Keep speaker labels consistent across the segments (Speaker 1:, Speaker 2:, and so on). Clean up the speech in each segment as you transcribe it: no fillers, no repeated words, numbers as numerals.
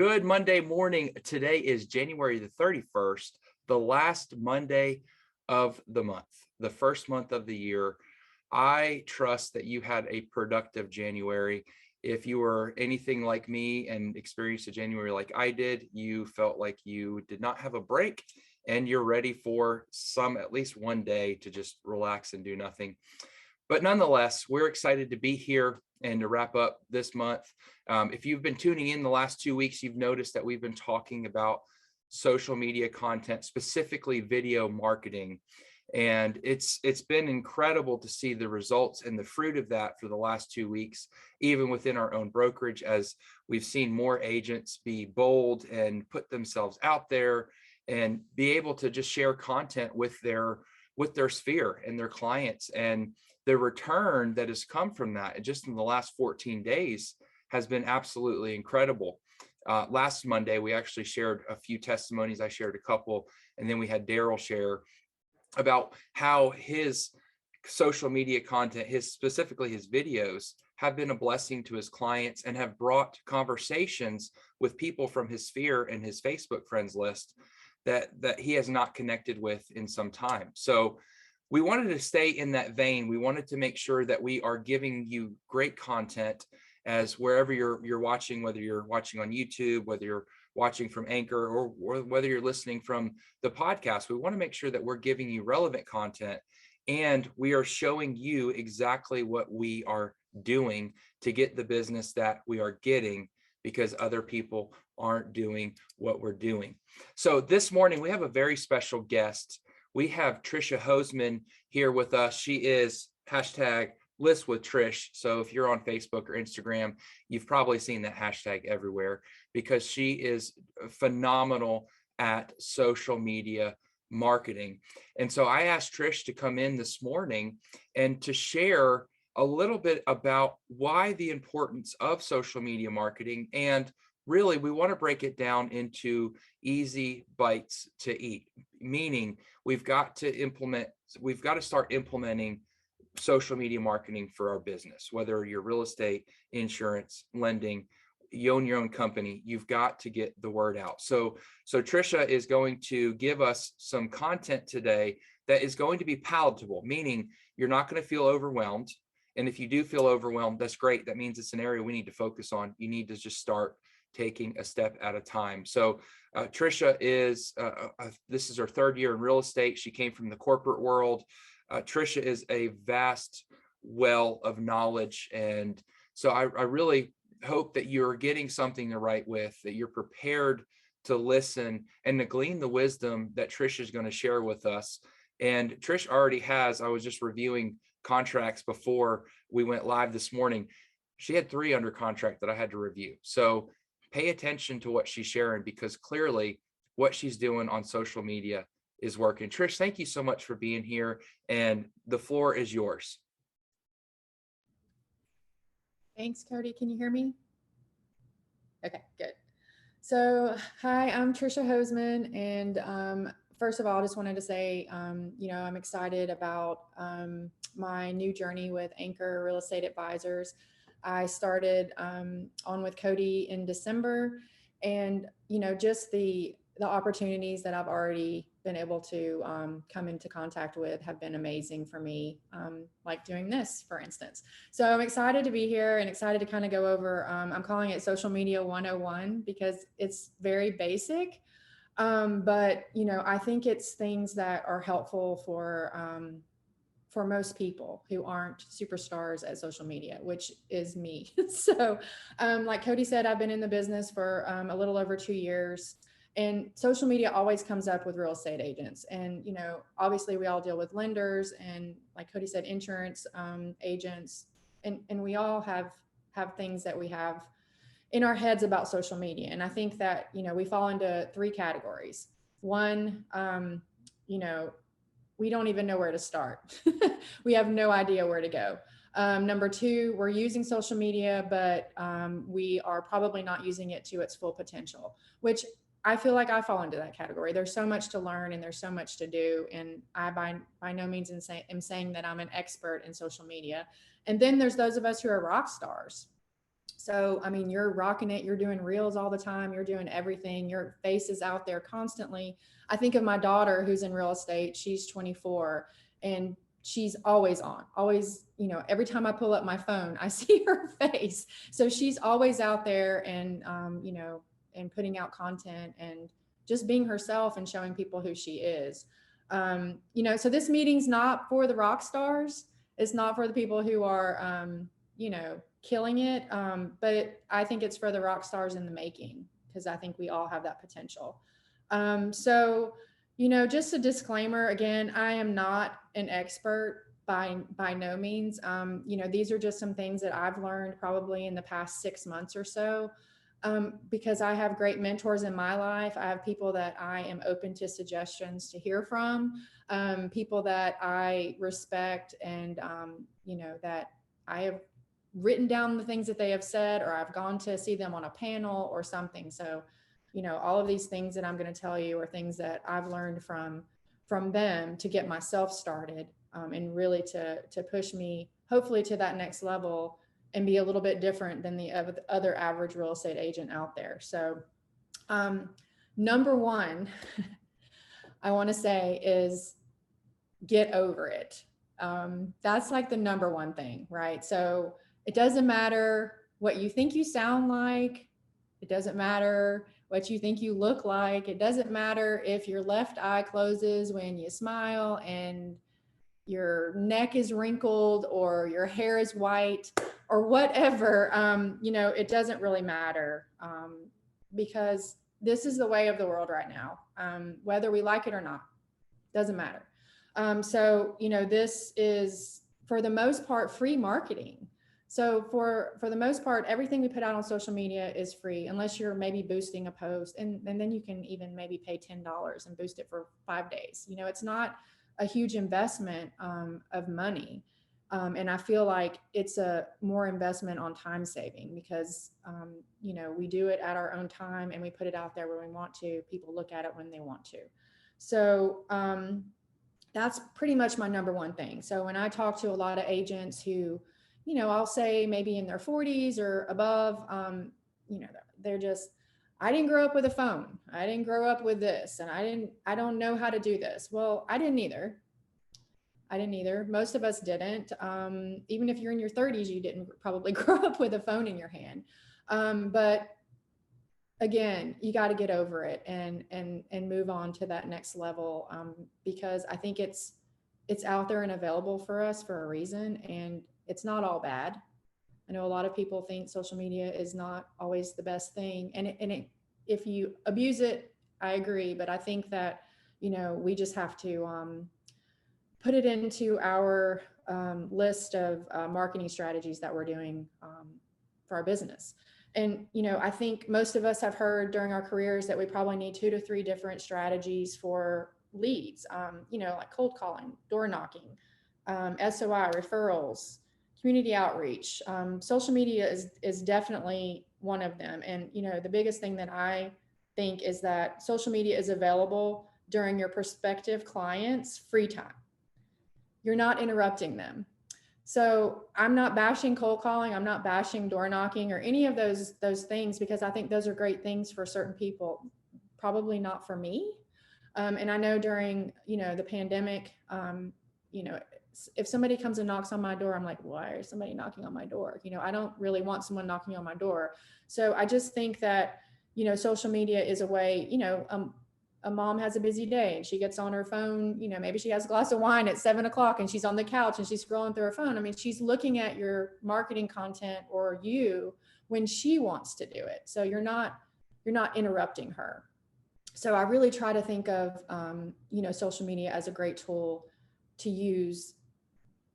Speaker 1: Good Monday morning. Today is January the 31st, the last Monday of the month, the first month of the year. I trust that you had a productive January. If you were anything like me and experienced a January like I did, you felt like you did not have a break and you're ready for at least one day to just relax and do nothing. But nonetheless, we're excited to be here and to wrap up this month. If you've been tuning in the last 2 weeks, you've noticed that we've been talking about social media content, specifically video marketing. And it's been incredible to see the results and the fruit of that for the last 2 weeks, even within our own brokerage, as we've seen more agents be bold and put themselves out there and be able to just share content with their sphere and their clients. And the return that has come from that just in the last 14 days has been absolutely incredible. Last Monday, we actually shared a few testimonies. I shared a couple, and then we had Daryl share about how his social media content, specifically his videos, have been a blessing to his clients and have brought conversations with people from his sphere and his Facebook friends list that he has not connected with in some time. So we wanted to stay in that vein. We wanted to make sure that we are giving you great content as wherever you're watching, whether you're watching on YouTube, whether you're watching from Anchor, or whether you're listening from the podcast. We want to make sure that we're giving you relevant content and we are showing you exactly what we are doing to get the business that we are getting, because other people aren't doing what we're doing. So this morning we have a very special guest. We have Trisha Hosemann here with us. She is #List with Trish. So if you're on Facebook or Instagram, you've probably seen that hashtag everywhere, because she is phenomenal at social media marketing. And so I asked Trish to come in this morning and to share a little bit about why the importance of social media marketing. And really, we want to break it down into easy bites to eat, meaning we've got to start implementing social media marketing for our business. Whether you're real estate, insurance, lending, you own your own company, you've got to get the word out. So Trisha is going to give us some content today that is going to be palatable, meaning you're not going to feel overwhelmed. And if you do feel overwhelmed, that's great. That means it's an area we need to focus on. You need to just start taking a step at a time. So Trisha this is her third year in real estate. She came from the corporate world. Trisha is a vast well of knowledge. And so I really hope that you're getting something to write with, that you're prepared to listen and to glean the wisdom that Trisha is going to share with us. And Trish already has, I was just reviewing contracts before we went live this morning. She had 3 under contract that I had to review. So pay attention to what she's sharing, because clearly what she's doing on social media is working. Trish, thank you so much for being here, and the floor is yours.
Speaker 2: Thanks, Cody. Can you hear me? Okay, good. So, hi, I'm Trisha Hosemann, and first of all, I just wanted to say, I'm excited about my new journey with Anchor Real Estate Advisors. I started on with Cody in December, and just the opportunities that I've already been able to come into contact with have been amazing for me, like doing this, for instance. So I'm excited to be here and excited to kind of go over, I'm calling it Social Media 101 because it's very basic, but I think it's things that are helpful for most people who aren't superstars at social media, which is me. So like Cody said, I've been in the business for a little over 2 years. And social media always comes up with real estate agents. And, obviously we all deal with lenders and, like Cody said, insurance agents. And we all have things that we have in our heads about social media. And I think that, we fall into 3 categories. One, we don't even know where to start. We have no idea where to go. Number 2, we're using social media, but we are probably not using it to its full potential, which I feel like I fall into that category. There's so much to learn and there's so much to do. And I by no means am saying that I'm an expert in social media. And then there's those of us who are rock stars. So, I mean, you're rocking it. You're doing reels all the time. You're doing everything. Your face is out there constantly. I think of my daughter who's in real estate. She's 24 and she's always on, always, you know, every time I pull up my phone, I see her face. So she's always out there and, you know, and putting out content and just being herself and showing people who she is. You know, so this meeting's not for the rock stars. It's not for the people who are, you know, killing it. But I think it's for the rock stars in the making, because I think we all have that potential. So, you know, just a disclaimer again, I am not an expert by no means. You know, these are just some things that I've learned probably in the past 6 months or so. Because I have great mentors in my life. I have people that I am open to suggestions to hear from, people that I respect and, you know, that I have written down the things that they have said, or I've gone to see them on a panel or something. So, you know, all of these things that I'm going to tell you are things that I've learned from them to get myself started, and really to push me hopefully to that next level and be a little bit different than the other average real estate agent out there. So, number one, I want to say is get over it. That's like the number one thing, right? So it doesn't matter what you think you sound like. It doesn't matter what you think you look like. It doesn't matter if your left eye closes when you smile and your neck is wrinkled or your hair is white or whatever. You know, it doesn't really matter, because this is the way of the world right now. Whether we like it or not, doesn't matter. So, you know, this is for the most part free marketing. So for the most part, everything we put out on social media is free, unless you're maybe boosting a post, and then you can even maybe pay $10 and boost it for 5 days. You know, it's not a huge investment of money. And I feel like it's a more investment on time saving, because, you know, we do it at our own time and we put it out there when we want to. People look at it when they want to. So that's pretty much my number one thing. So when I talk to a lot of agents who, you know, I'll say maybe in their 40s or above, you know, they're just, I didn't grow up with a phone. I didn't grow up with this, and I don't know how to do this. Well, I didn't either. Most of us didn't. Even if you're in your 30s, you didn't probably grow up with a phone in your hand. But again, you got to get over it and move on to that next level, because I think it's out there and available for us for a reason, and it's not all bad. I know a lot of people think social media is not always the best thing, and if you abuse it, I agree, but I think that, you know, we just have to put it into our list of marketing strategies that we're doing for our business. And, you know, I think most of us have heard during our careers that we probably need 2 to 3 different strategies for leads, you know, like cold calling, door knocking, SOI, referrals, community outreach. Social media is definitely one of them. And, you know, the biggest thing that I think is that social media is available during your prospective clients' free time. You're not interrupting them. So I'm not bashing cold calling. I'm not bashing door knocking or any of those things, because I think those are great things for certain people, probably not for me. And I know during, you know, the pandemic, you know, if somebody comes and knocks on my door, I'm like, why is somebody knocking on my door? You know, I don't really want someone knocking on my door. So I just think that, you know, social media is a way, you know, a mom has a busy day and she gets on her phone, you know, maybe she has a glass of wine at 7 o'clock and she's on the couch and she's scrolling through her phone. I mean, she's looking at your marketing content or you when she wants to do it. So you're not interrupting her. So I really try to think of, you know, social media as a great tool to use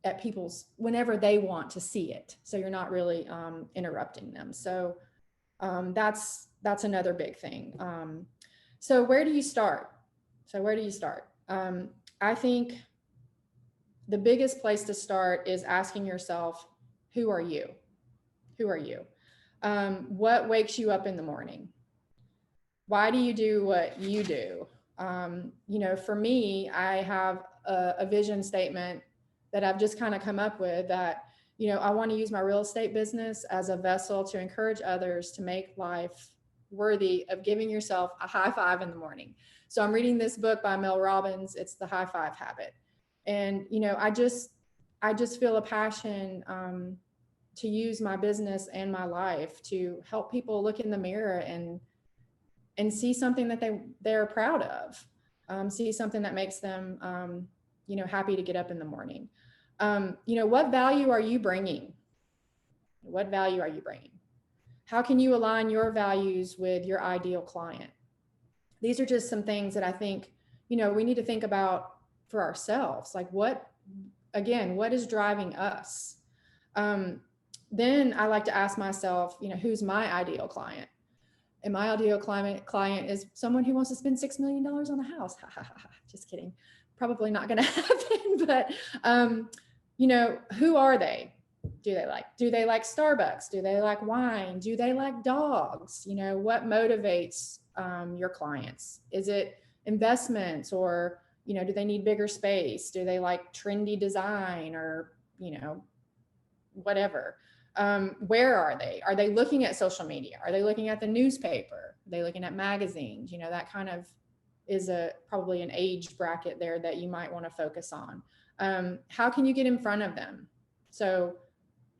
Speaker 2: at people's, whenever they want to see it. So you're not really interrupting them. So that's another big thing. So where do you start? I think the biggest place to start is asking yourself, who are you? What wakes you up in the morning? Why do you do what you do? You know, for me, I have a vision statement that I've just kind of come up with that, I want to use my real estate business as a vessel to encourage others to make life worthy of giving yourself a high five in the morning. So I'm reading this book by Mel Robbins. It's The High Five Habit. And, I just feel a passion to use my business and my life to help people look in the mirror and see something that they're proud of, see something that makes them, happy to get up in the morning. What value are you bringing? What value are you bringing? How can you align your values with your ideal client? These are just some things that I think, we need to think about for ourselves. Like what is driving us? Then I like to ask myself, who's my ideal client? And my ideal client is someone who wants to spend $6 million on a house. Just kidding. Probably not going to happen, but, who are they? Do they like Starbucks? Do they like wine? Do they like dogs? What motivates your clients? Is it investments, or, do they need bigger space? Do they like trendy design, or, whatever? Where are they? Are they looking at social media? Are they looking at the newspaper? Are they looking at magazines? That kind of is probably an age bracket there that you might want to focus on. How can you get in front of them? So,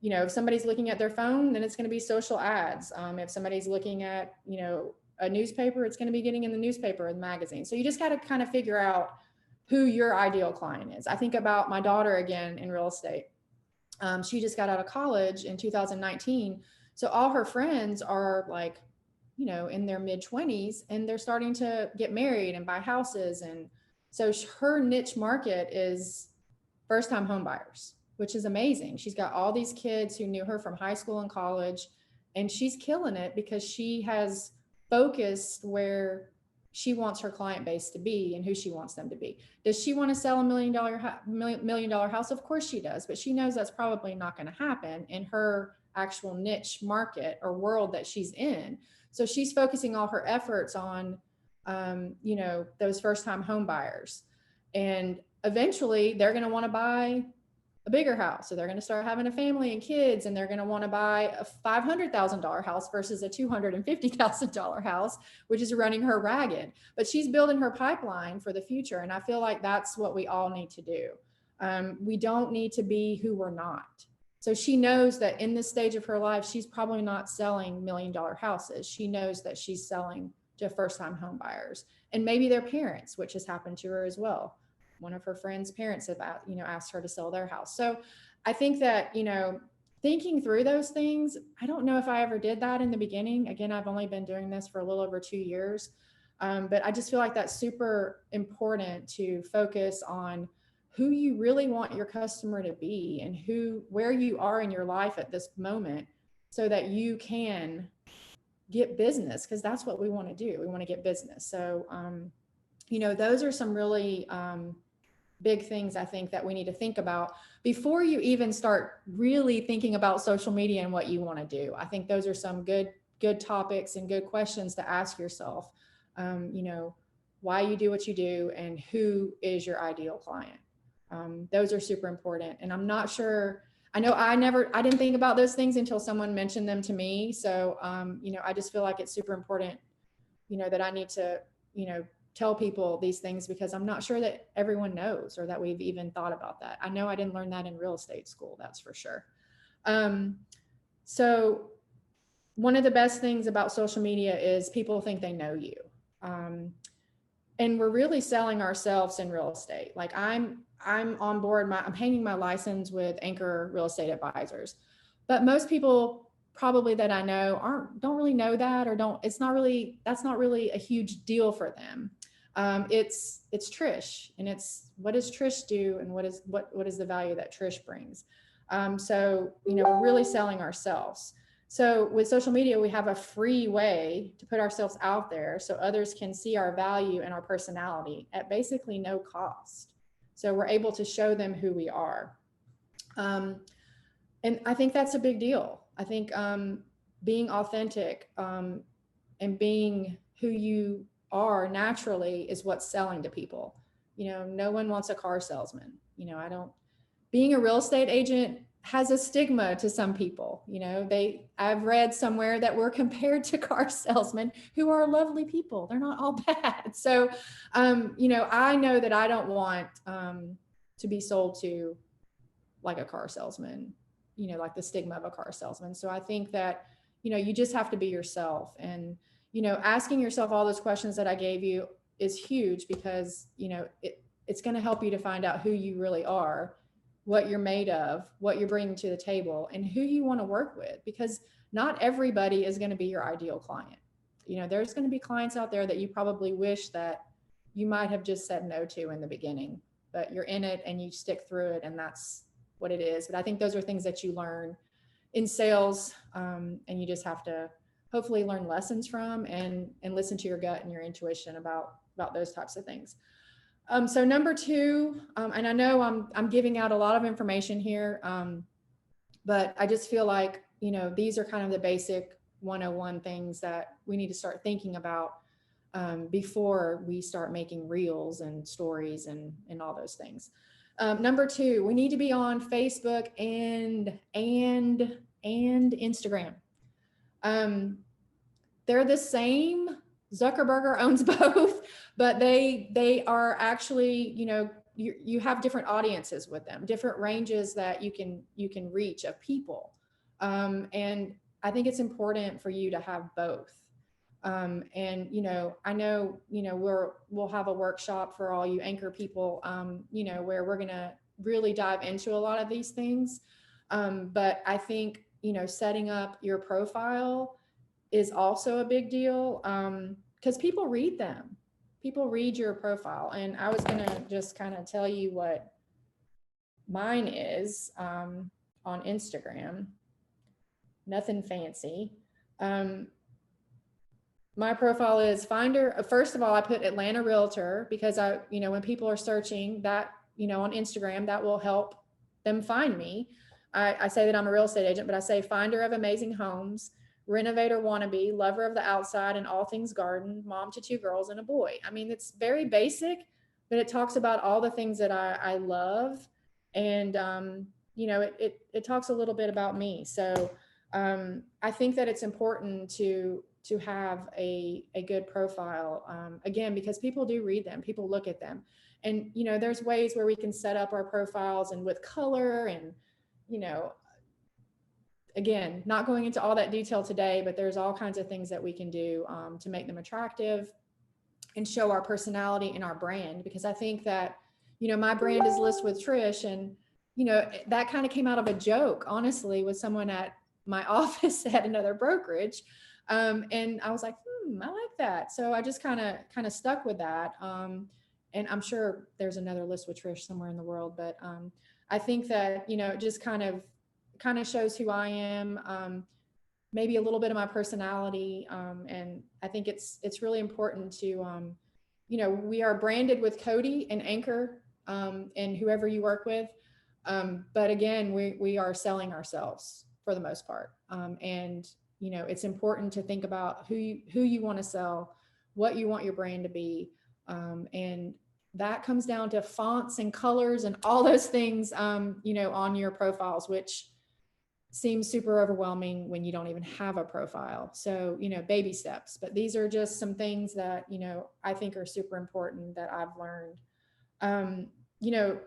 Speaker 2: if somebody's looking at their phone, then it's going to be social ads. If somebody's looking at, a newspaper, it's going to be getting in the newspaper and magazine. So you just got to kind of figure out who your ideal client is. I think about my daughter again in real estate. She just got out of college in 2019. So all her friends are like, in their mid 20s, and they're starting to get married and buy houses. And so her niche market is first time home buyers, which is amazing. She's got all these kids who knew her from high school and college, and she's killing it because she has focused where she wants her client base to be and who she wants them to be. Does she want to sell a $1 million house? Of course she does, but she knows that's probably not going to happen in her actual niche market or world that she's in. So she's focusing all her efforts on, those first-time home buyers. And eventually they're going to want to buy a bigger house. So they're going to start having a family and kids, and they're going to want to buy a $500,000 house versus a $250,000 house, which is running her ragged. But she's building her pipeline for the future. And I feel like that's what we all need to do. We don't need to be who we're not. So she knows that in this stage of her life, she's probably not selling $1 million houses. She knows that she's selling to first-time home buyers, and maybe their parents, which has happened to her as well. One of her friends' parents have, asked her to sell their house. So I think that, thinking through those things, I don't know if I ever did that in the beginning. Again, I've only been doing this for a little over 2 years. But I just feel like that's super important to focus on who you really want your customer to be and where you are in your life at this moment, so that you can get business, because that's what we want to do. We want to get business. So, those are some really big things I think that we need to think about before you even start really thinking about social media and what you want to do. I think those are some good topics and good questions to ask yourself. Why you do what you do and who is your ideal client. Those are super important. And I'm not sure, I know I didn't think about those things until someone mentioned them to me. So, I just feel like it's super important, that I need to, tell people these things, because I'm not sure that everyone knows, or that we've even thought about that. I know I didn't learn that in real estate school, that's for sure. So one of the best things about social media is people think they know you. And we're really selling ourselves in real estate. Like I'm on board, I'm hanging my license with Anchor Real Estate Advisors, but most people probably that I know don't really know that, or that's not really a huge deal for them. It's Trish, and it's what does Trish do, and what is the value that Trish brings. So, we're really selling ourselves. So with social media, we have a free way to put ourselves out there so others can see our value and our personality at basically no cost. So we're able to show them who we are. And I think that's a big deal. I think being authentic and being who you are naturally is what's selling to people. No one wants a car salesman. Being a real estate agent has a stigma to some people. I've read somewhere that we're compared to car salesmen who are lovely people. They're not all bad. So, I know that I don't want to be sold to like a car salesman, like the stigma of a car salesman. So I think that, you just have to be yourself, and, asking yourself all those questions that I gave you is huge, because, it's going to help you to find out who you really are, what you're made of, what you're bringing to the table, and who you want to work with, because not everybody is going to be your ideal client. There's going to be clients out there that you probably wish that you might have just said no to in the beginning, but you're in it and you stick through it, and that's what it is. But I think those are things that you learn in sales, and you just have to hopefully learn lessons from, and listen to your gut and your intuition about those types of things. So number two, and I know I'm giving out a lot of information here, but I just feel like, these are kind of the basic 101 things that we need to start thinking about before we start making reels and stories and all those things. Number two, we need to be on Facebook and Instagram. They're the same. Zuckerberg owns both, but they are actually, you have different audiences with them, different ranges that you can reach of people. And I think it's important for you to have both. And, I know, we'll have a workshop for all you anchor people, where we're going to really dive into a lot of these things. But I think, setting up your profile is also a big deal, because people read them. People read your profile. And I was going to just kind of tell you what mine is on Instagram. Nothing fancy. My profile is finder. First of all, I put Atlanta Realtor, because when people are searching that, on Instagram, that will help them find me. I say that I'm a real estate agent, but I say finder of amazing homes, renovator wannabe, lover of the outside and all things garden, mom to 2 girls and a boy. I mean, it's very basic, but it talks about all the things that I love. And, it talks a little bit about me. So I think that it's important to have a good profile, again, because people do read them, people look at them. And, there's ways where we can set up our profiles and with color and, again, not going into all that detail today, but there's all kinds of things that we can do to make them attractive and show our personality and our brand. Because I think that, my brand is List with Trish, and, that kind of came out of a joke, honestly, with someone at my office at another brokerage. And I was like, I like that. So I just kind of stuck with that. And I'm sure there's another List with Trish somewhere in the world, but I think that, it just kind of shows who I am, maybe a little bit of my personality. And I think it's really important to, we are branded with Cody and Anchor, and whoever you work with. But again, we are selling ourselves for the most part. And, it's important to think about who you want to sell, what you want your brand to be. And that comes down to fonts and colors and all those things, on your profiles, which seems super overwhelming when you don't even have a profile. So, baby steps, but these are just some things that, I think are super important that I've learned.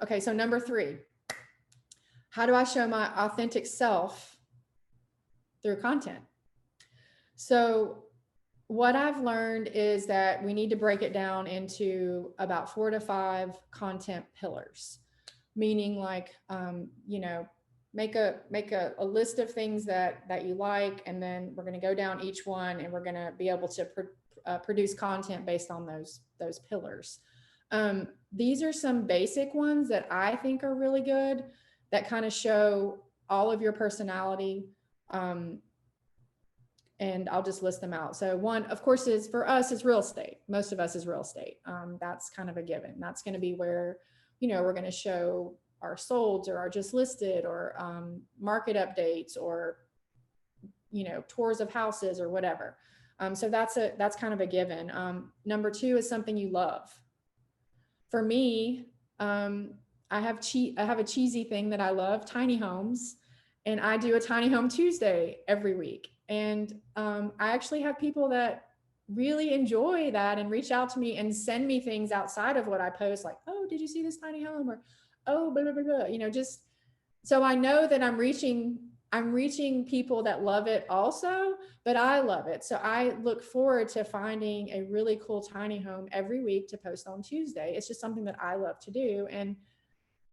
Speaker 2: Okay. So number 3, how do I show my authentic self through content? So what I've learned is that we need to break it down into about 4 to 5 content pillars, meaning like, make a list of things that you like, and then we're going to go down each one, and we're going to be able to produce content based on those pillars. These are some basic ones that I think are really good, that kind of show all of your personality. And I'll just list them out. So one, of course, is for us is real estate. Most of us is real estate. That's kind of a given. That's going to be where, we're going to show our solds or our just listed, or market updates, or, tours of houses or whatever. So that's kind of a given. Number 2 is something you love. For me, I have a cheesy thing that I love, tiny homes. And I do a tiny home Tuesday every week. And I actually have people that really enjoy that and reach out to me and send me things outside of what I post, like, oh, did you see this tiny home? Or, oh, blah, blah, blah, blah. You know, just so I know that I'm reaching people that love it also, but I love it. So I look forward to finding a really cool tiny home every week to post on Tuesday. It's just something that I love to do. And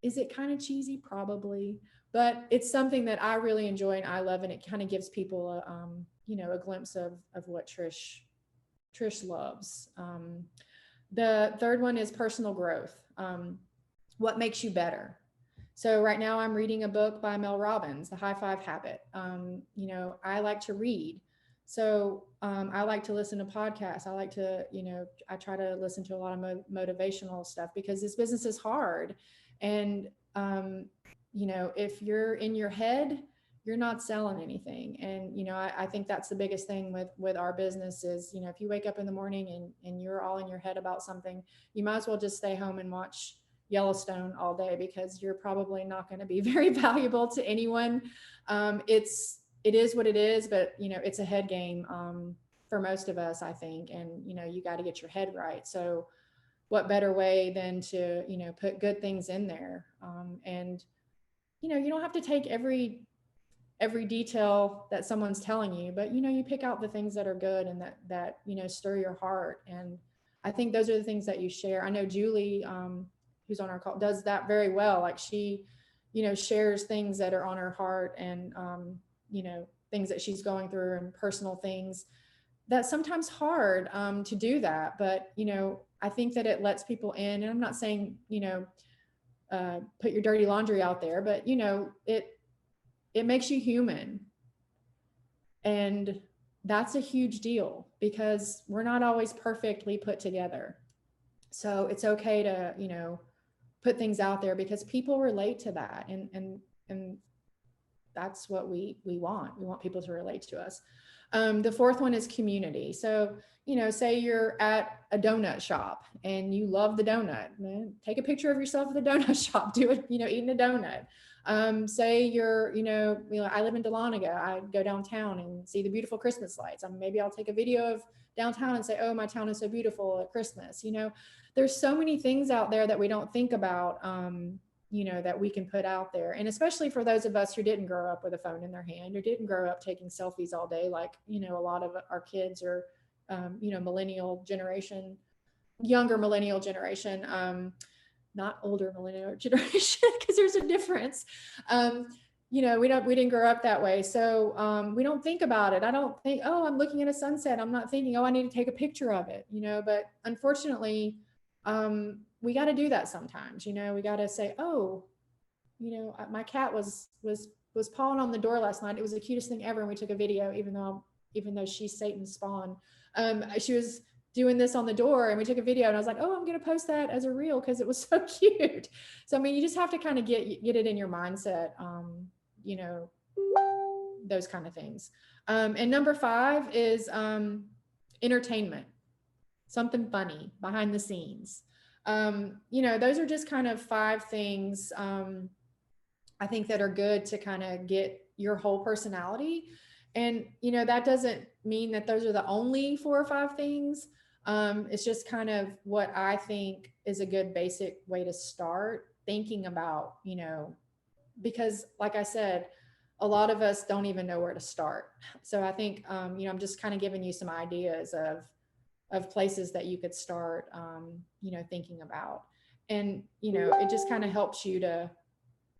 Speaker 2: is it kind of cheesy? Probably, but it's something that I really enjoy and I love, and it kind of gives people a a glimpse of what Trish loves. The third one is personal growth. What makes you better? So right now I'm reading a book by Mel Robbins, The High Five Habit. I like to read. So I like to listen to podcasts. I like to, I try to listen to a lot of motivational stuff because this business is hard. And, if you're in your head, you're not selling anything. And, I think that's the biggest thing with our business is, if you wake up in the morning and you're all in your head about something, you might as well just stay home and watch Yellowstone all day because you're probably not going to be very valuable to anyone. It is what it is, but it's a head game for most of us, I think. And you got to get your head right. So what better way than to put good things in there? And you don't have to take every detail that someone's telling you, but you pick out the things that are good and that stir your heart. And I think those are the things that you share. I know Julie, who's on our call, does that very well. Like she shares things that are on her heart and things that she's going through and personal things. That's sometimes hard to do that, but I think that it lets people in. And I'm not saying put your dirty laundry out there, but it makes you human. And that's a huge deal because we're not always perfectly put together. So it's okay to put things out there because people relate to that, and that's what we want. We want people to relate to us. The fourth one is community. So say you're at a donut shop and you love the donut, man, take a picture of yourself at the donut shop, do it, eating a donut. Say you're, I live in Dahlonega. I go downtown and see the beautiful Christmas lights. Maybe I'll take a video of downtown and say, oh, my town is so beautiful at Christmas. There's so many things out there that we don't think about, that we can put out there. And especially for those of us who didn't grow up with a phone in their hand or didn't grow up taking selfies all day, like, a lot of our kids are, millennial generation, younger millennial generation, not older millennial generation, because there's a difference. We didn't grow up that way. So we don't think about it. I don't think, oh, I'm looking at a sunset. I'm not thinking, oh, I need to take a picture of it, but unfortunately, we got to do that sometimes. We got to say, oh, my cat was pawing on the door last night. It was the cutest thing ever. And we took a video, even though she's Satan's spawn. She was doing this on the door and we took a video and I was like, oh, I'm going to post that as a reel because it was so cute. So, you just have to kind of get it in your mindset, those kind of things. And number 5 is entertainment, something funny behind the scenes. Those are just kind of 5 things I think that are good to kind of get your whole personality. And, that doesn't mean that those are the only 4 or 5 things. It's just kind of what I think is a good basic way to start thinking about, because like I said, a lot of us don't even know where to start. So I think, I'm just kind of giving you some ideas of places that you could start, thinking about. And, it just kind of helps you to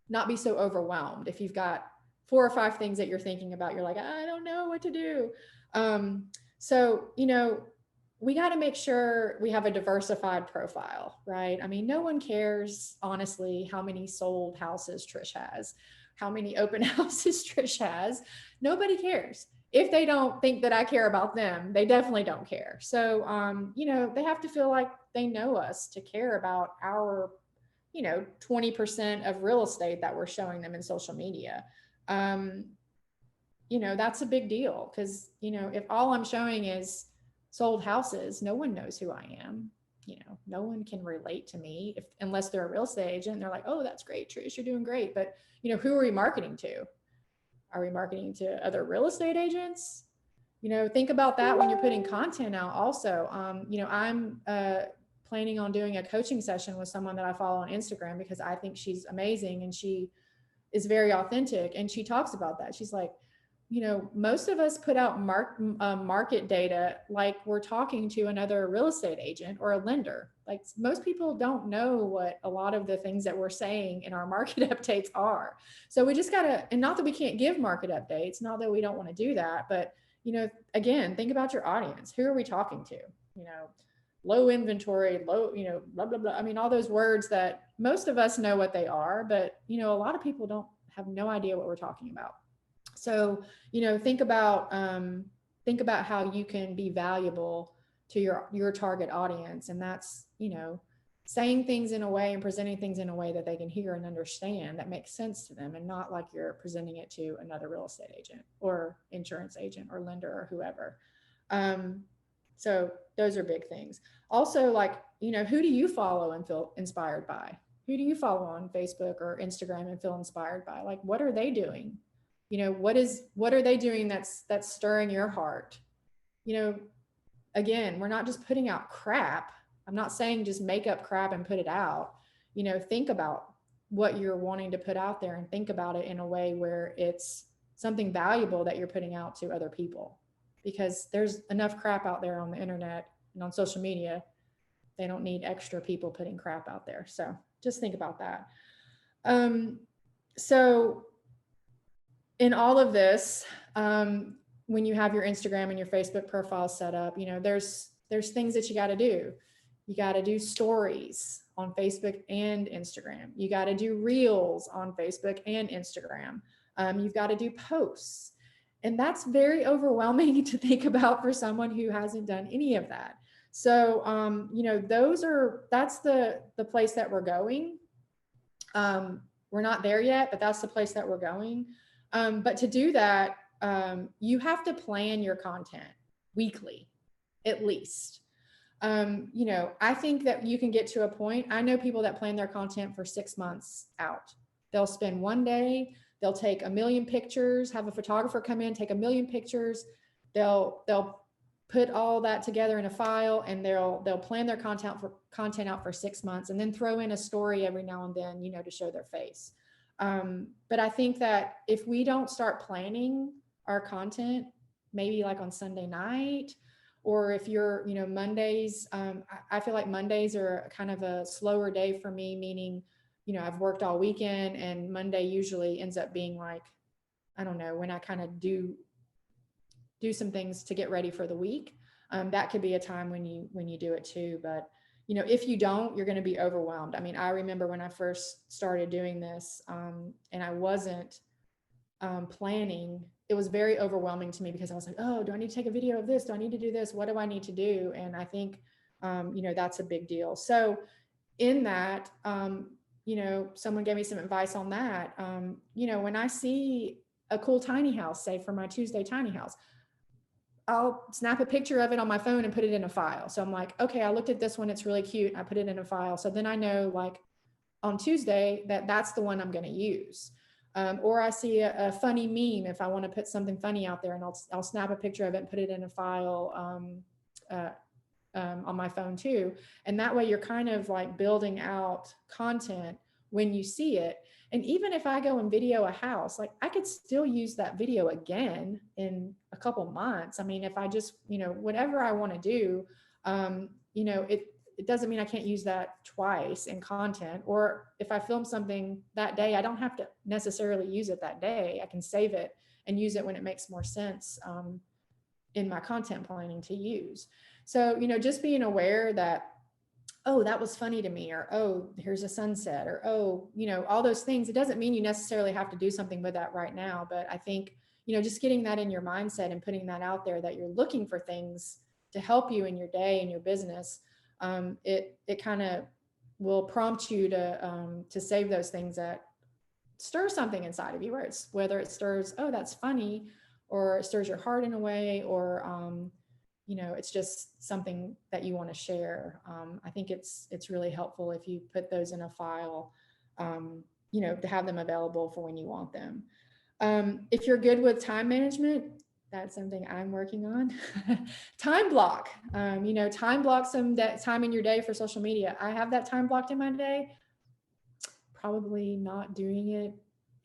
Speaker 2: not be so overwhelmed. If you've got 4 or 5 things that you're thinking about, you're like, I don't know what to do. So, we got to make sure we have a diversified profile, right? No one cares, honestly, how many sold houses Trish has, how many open houses Trish has. Nobody cares. If they don't think that I care about them, they definitely don't care. So, they have to feel like they know us to care about our, 20% of real estate that we're showing them in social media. That's a big deal because, if all I'm showing is sold houses, no one knows who I am. No one can relate to me unless they're a real estate agent. And they're like, oh, that's great, Trish, you're doing great. But, who are you marketing to? Are we marketing to other real estate agents? Think about that when you're putting content out also. I'm planning on doing a coaching session with someone that I follow on Instagram because I think she's amazing and she is very authentic. And she talks about that. She's like, most of us put out market data like we're talking to another real estate agent or a lender. Like most people don't know what a lot of the things that we're saying in our market updates are. So we just gotta, and not that we can't give market updates, not that we don't want to do that, but again, think about your audience. Who are we talking to? Low inventory, low, blah, blah, blah. I mean, all those words that most of us know what they are, but, a lot of people don't have no idea what we're talking about. So, think about how you can be valuable to your target audience. And that's, saying things in a way and presenting things in a way that they can hear and understand that makes sense to them, and not like you're presenting it to another real estate agent or insurance agent or lender or whoever. So those are big things. Also, like, who do you follow and feel inspired by? Who do you follow on Facebook or Instagram and feel inspired by? Like, what are they doing? What are they doing that's stirring your heart? Again, we're not just putting out crap. I'm not saying just make up crap and put it out. Think about what you're wanting to put out there and think about it in a way where it's something valuable that you're putting out to other people, because there's enough crap out there on the internet and on social media. They don't need extra people putting crap out there. So just think about that. So in all of this, when you have your Instagram and your Facebook profile set up, there's things that you got to do. You got to do stories on Facebook and Instagram. You got to do reels on Facebook and Instagram. You've got to do posts. And that's very overwhelming to think about for someone who hasn't done any of that. So, that's the place that we're going. We're not there yet, but that's the place that we're going. But to do that, you have to plan your content weekly, at least. I think that you can get to a point. I know people that plan their content for 6 months out. They'll spend one day, they'll take 1 million pictures, have a photographer come in, take 1 million pictures. They'll put all that together in a file, and they'll plan their content out for 6 months, and then throw in a story every now and then, to show their face. But I think that if we don't start planning our content, maybe like on Sunday night, or if you're, Mondays, I feel like Mondays are kind of a slower day for me, meaning, I've worked all weekend, and Monday usually ends up being like, I don't know, when I kind of do some things to get ready for the week. That could be a time when you do it too. But, if you don't, you're going to be overwhelmed. I mean, I remember when I first started doing this, and I wasn't planning, it was very overwhelming to me, because I was like, oh, do I need to take a video of this? Do I need to do this? What do I need to do? And I think, that's a big deal. So in that, someone gave me some advice on that. When I see a cool tiny house, say for my Tuesday tiny house, I'll snap a picture of it on my phone and put it in a file. So I'm like, okay, I looked at this one. It's really cute. I put it in a file. So then I know, like, on Tuesday that's the one I'm going to use. Or I see a funny meme, if I want to put something funny out there, and I'll snap a picture of it and put it in a file on my phone too. And that way you're kind of like building out content when you see it. And even if I go and video a house, like I could still use that video again in a couple months. I mean, if I just, whatever I want to do, it doesn't mean I can't use that twice in content. Or if I film something that day, I don't have to necessarily use it that day. I can save it and use it when it makes more sense in my content planning to use. So, just being aware that, oh, that was funny to me, or, oh, here's a sunset, or, oh, all those things. It doesn't mean you necessarily have to do something with that right now. But I think, just getting that in your mindset and putting that out there, that you're looking for things to help you in your day and your business. It kind of will prompt you to save those things that stir something inside of you, whether it stirs, oh, that's funny, or it stirs your heart in a way, or, it's just something that you want to share. I think it's really helpful if you put those in a file, to have them available for when you want them. If you're good with time management, that's something I'm working on. Time block, time block some time in your day for social media. I have that time blocked in my day, probably not doing it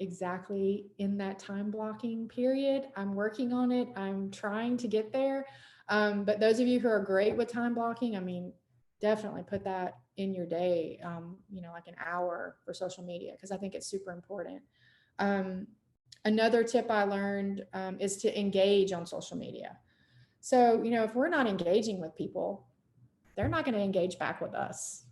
Speaker 2: exactly in that time blocking period. I'm working on it. I'm trying to get there. But those of you who are great with time blocking, I mean, definitely put that in your day, like an hour for social media, because I think it's super important. Another tip I learned is to engage on social media. So, if we're not engaging with people, they're not going to engage back with us.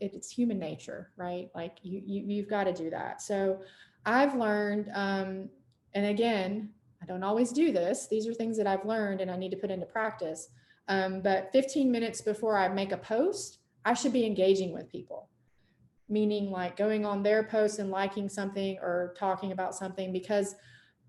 Speaker 2: It's human nature, right? Like you've got to do that. So I've learned, and again, I don't always do this. These are things that I've learned and I need to put into practice. But 15 minutes before I make a post, I should be engaging with people, meaning like going on their post and liking something or talking about something, because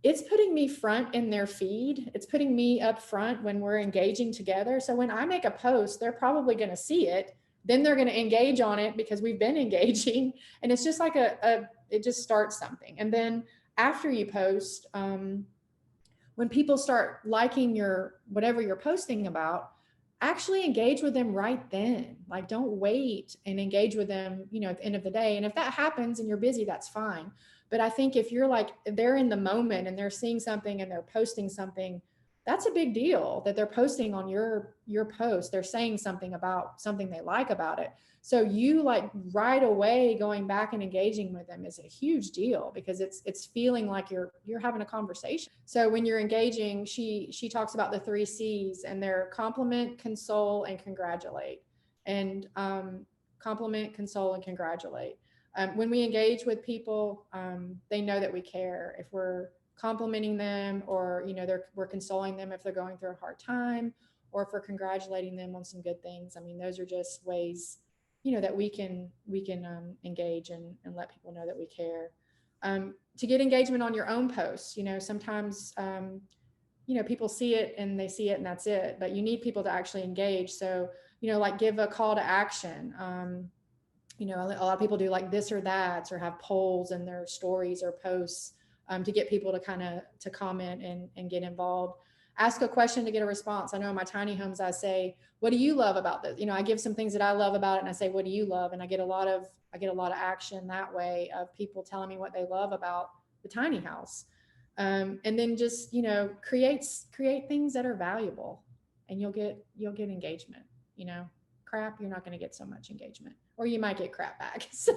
Speaker 2: it's putting me front in their feed. It's putting me up front when we're engaging together. So when I make a post, they're probably going to see it. Then they're going to engage on it because we've been engaging. And it's just like it just starts something. And then after you post, when people start liking whatever you're posting about, actually engage with them right then. Like, don't wait and engage with them, at the end of the day. And if that happens and you're busy, that's fine. But I think if you're like, they're in the moment and they're seeing something and they're posting something, that's a big deal that they're posting on your post. They're saying something about something they like about it. So you like right away going back and engaging with them is a huge deal, because it's feeling like you're having a conversation. So when you're engaging, she talks about the 3 C's, and they're compliment, console, and congratulate. And compliment, console, and congratulate. When we engage with people, they know that we care. If we're complimenting them, or we're consoling them if they're going through a hard time, or if we're congratulating them on some good things. I mean, those are just ways that we can engage and let people know that we care. To get engagement on your own posts, sometimes people see it and they see it and that's it, but you need people to actually engage. So like give a call to action. A lot of people do like this or that, or have polls in their stories or posts to get people to comment and get involved. Ask a question to get a response. I know in my tiny homes, I say, what do you love about this? I give some things that I love about it, and I say, what do you love? And I get a lot of action that way, of people telling me what they love about the tiny house. And then just, create things that are valuable, and you'll get engagement. Crap, you're not going to get so much engagement, or you might get crap back. So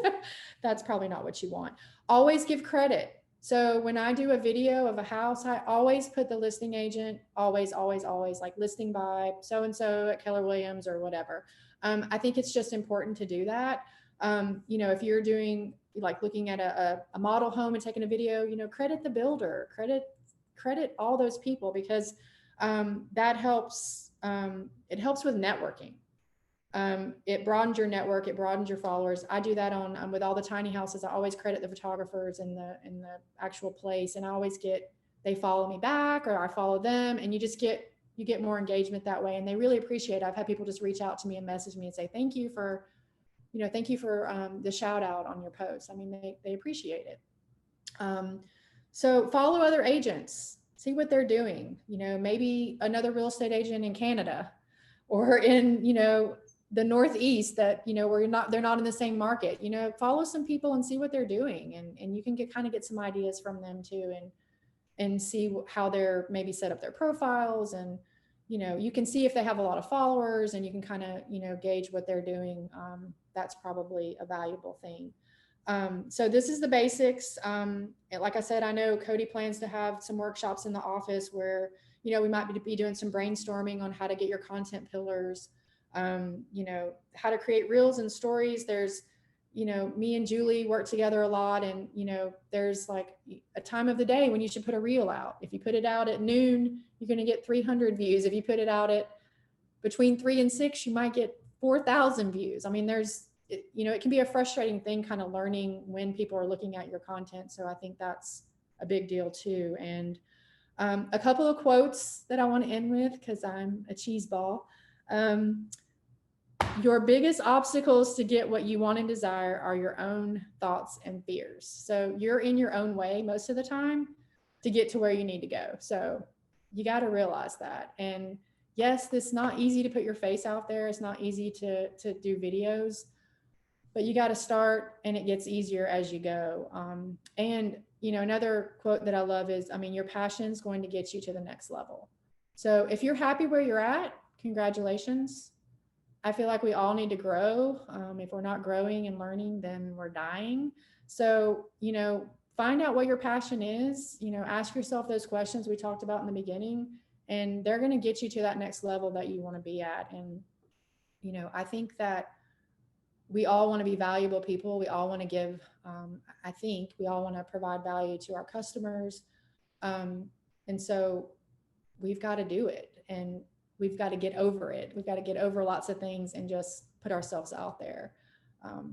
Speaker 2: that's probably not what you want. Always give credit. So when I do a video of a house, I always put the listing agent, always, like listing by so-and-so at Keller Williams or whatever. I think it's just important to do that. If you're doing like looking at a model home and taking a video, credit the builder, credit all those people, because that helps. It helps with networking. It broadens your network, it broadens your followers. I do that on with all the tiny houses. I always credit the photographers in the actual place, and I always they follow me back, or I follow them, and you get more engagement that way, and they really appreciate it. I've had people just reach out to me and message me and say, thank you for the shout out on your post. I mean, they appreciate it. So follow other agents, see what they're doing. Maybe another real estate agent in Canada, or in the Northeast that where they're not in the same market. Follow some people and see what they're doing, and you can get some ideas from them too, and see how they're maybe set up their profiles, and you can see if they have a lot of followers, and you can gauge what they're doing. That's probably a valuable thing. So this is the basics. Like I said, I know Cody plans to have some workshops in the office where we might be doing some brainstorming on how to get your content pillars, how to create reels and stories. There's, me and Julie work together a lot, and, there's like a time of the day when you should put a reel out. If you put it out at noon, you're going to get 300 views. If you put it out at between 3 and 6, you might get 4,000 views. I mean, it can be a frustrating thing learning when people are looking at your content. So I think that's a big deal too. And a couple of quotes that I want to end with, because I'm a cheese ball. your biggest obstacles to get what you want and desire are your own thoughts and fears. So you're in your own way most of the time to get to where you need to go. So you got to realize that. And yes, it's not easy to put your face out there. It's not easy to do videos, but you got to start, and it gets easier as you go. And you know, another quote that I love is, I mean, your passion is going to get you to the next level. So if you're happy where you're at, congratulations. I feel like we all need to grow. If we're not growing and learning, then we're dying. So, you know, find out what your passion is, you know, ask yourself those questions we talked about in the beginning, and they're going to get you to that next level that you want to be at. And, you know, I think that we all want to be valuable people. We all want to give, I think we all want to provide value to our customers. And so we've got to do it, and we've got to get over it. We've got to get over lots of things and just put ourselves out there.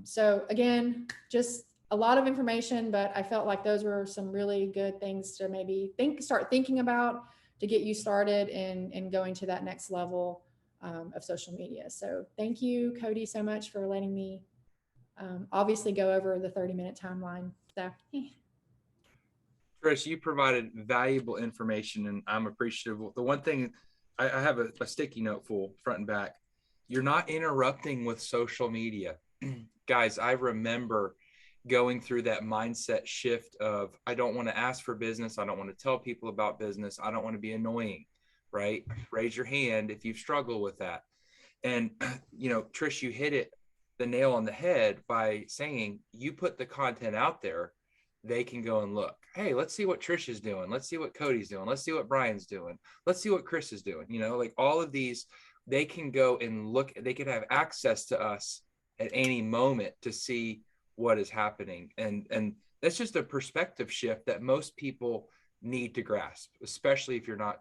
Speaker 2: So again, just a lot of information, but I felt like those were some really good things to maybe start thinking about to get you started in going to that next level of social media. So thank you, Cody, so much for letting me obviously go over the 30-minute timeline. So
Speaker 1: Trish, you provided valuable information, and I'm appreciative. The one thing I have a sticky note full front and back. You're not interrupting with social media. Guys, I remember going through that mindset shift of, I don't want to ask for business. I don't want to tell people about business. I don't want to be annoying, right? Raise your hand if you've struggled with that. And, you know, Trish, you hit the nail on the head by saying, you put the content out there, they can go and look. Hey, let's see what Trish is doing. Let's see what Cody's doing. Let's see what Brian's doing. Let's see what Chris is doing. You know, like all of these, they can go and look, they can have access to us at any moment to see what is happening. And that's just a perspective shift that most people need to grasp, especially if you're not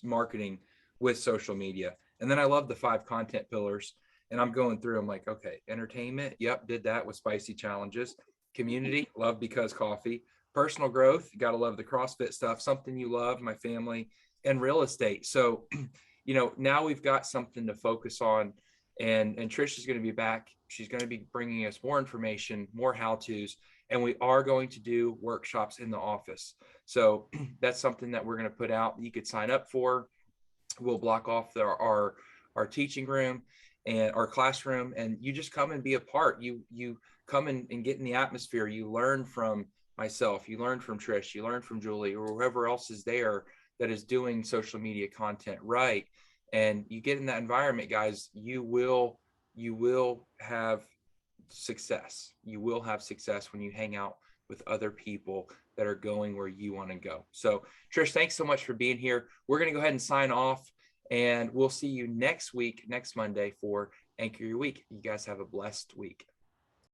Speaker 1: marketing with social media. And then I love the 5 content pillars, and I'm going through, I'm like, okay, entertainment. Yep. Did that with spicy challenges. Community, love because coffee. Personal growth, you got to love the CrossFit stuff, something you love, my family, and real estate. So, you know, now we've got something to focus on, and Trish is going to be back. She's going to be bringing us more information, more how-tos, and we are going to do workshops in the office. So that's something that we're going to put out. You could sign up for. We'll block off our teaching room and our classroom, and you just come and be a part. You come and get in the atmosphere. You learn from myself, you learn from Trish, you learn from Julie, or whoever else is there that is doing social media content right. And you get in that environment, guys, you will have success. You will have success when you hang out with other people that are going where you want to go. So Trish, thanks so much for being here. We're going to go ahead and sign off, and we'll see you next week, next Monday, for Anchor Your Week. You guys have a blessed week.